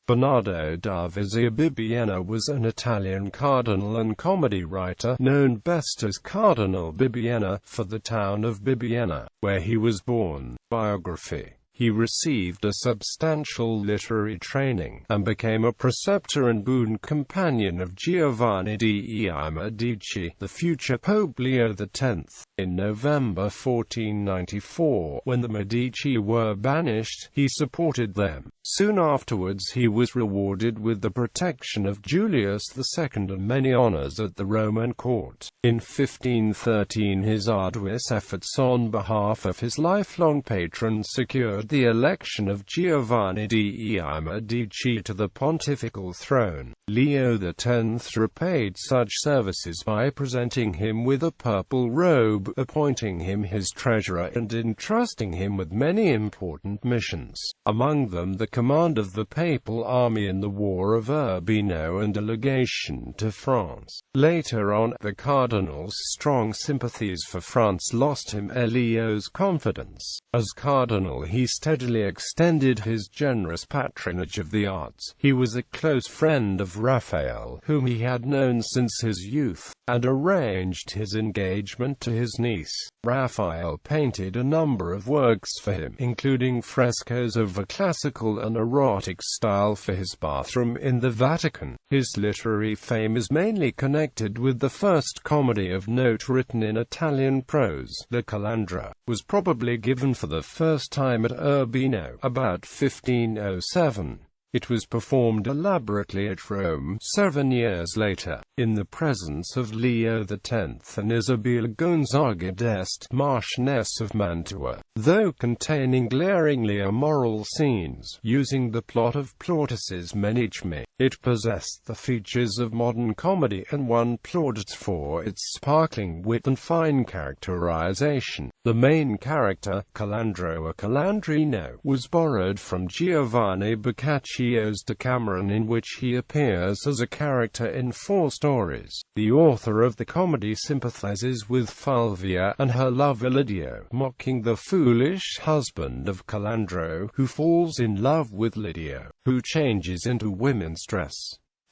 Bernardo Dovizi Bibbiena was an Italian cardinal and comedy writer, known best as Cardinal Bibbiena, for the town of Bibbiena, where he was born. Biography. He received a substantial literary training, and became a preceptor and boon companion of Giovanni di Medici, the future Pope Leo X. In November 1494, when the Medici were banished, he supported them. Soon afterwards he was rewarded with the protection of Julius II and many honors at the Roman court. In 1513 his arduous efforts on behalf of his lifelong patron secured the election of Giovanni di Medici to the pontifical throne. Leo X repaid such services by presenting him with a purple robe, appointing him his treasurer and entrusting him with many important missions, among them the command of the papal army in the War of Urbino and a legation to France. Later on, the cardinal's strong sympathies for France lost him Leo's confidence. As cardinal he steadily extended his generous patronage of the arts. He was a close friend of Raphael, whom he had known since his youth, and arranged his engagement to his niece. Raphael painted a number of works for him, including frescoes of a classical and erotic style for his bathroom in the Vatican. His literary fame is mainly connected with the first comedy of note written in Italian prose. The Calandra was probably given for the first time at Urbino, about 1507. It was performed elaborately at Rome 7 years later, in the presence of Leo X and Isabella Gonzaga d'Este, Marchioness of Mantua. Though containing glaringly immoral scenes, using the plot of Plautus's Menechmi, it possessed the features of modern comedy and won plaudits for its sparkling wit and fine characterization. The main character, Calandro or Calandrino, was borrowed from Giovanni Boccaccio's Decameron, in which he appears as a character in 4 stories. The author of the comedy sympathizes with Fulvia and her lover Lydio, mocking the foolish husband of Calandro, who falls in love with Lydio, who changes into women's dress.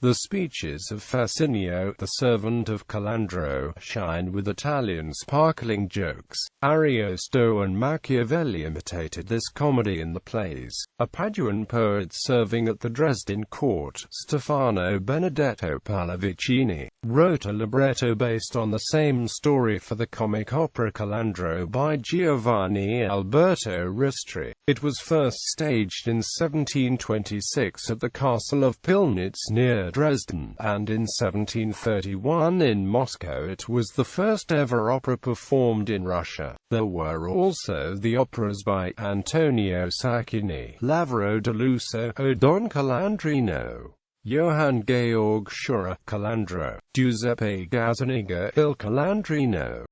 The speeches of Facinio, the servant of Calandro, shine with Italian sparkling jokes. Ariosto and Machiavelli imitated this comedy in the plays. A Paduan poet serving at the Dresden court, Stefano Benedetto Pallavicini, wrote a libretto based on the same story for the comic opera Calandro by Giovanni Alberto Ristri. It was first staged in 1726 at the castle of Pillnitz near Dresden, and in 1731 in Moscow. It was the first ever opera performed in Russia. There were also the operas by Antonio Sacchini, Lavoro de Lusso, O Don Calandrino, Johann Georg Schurer, Calandro, Giuseppe Gazzaniga, Il Calandrino.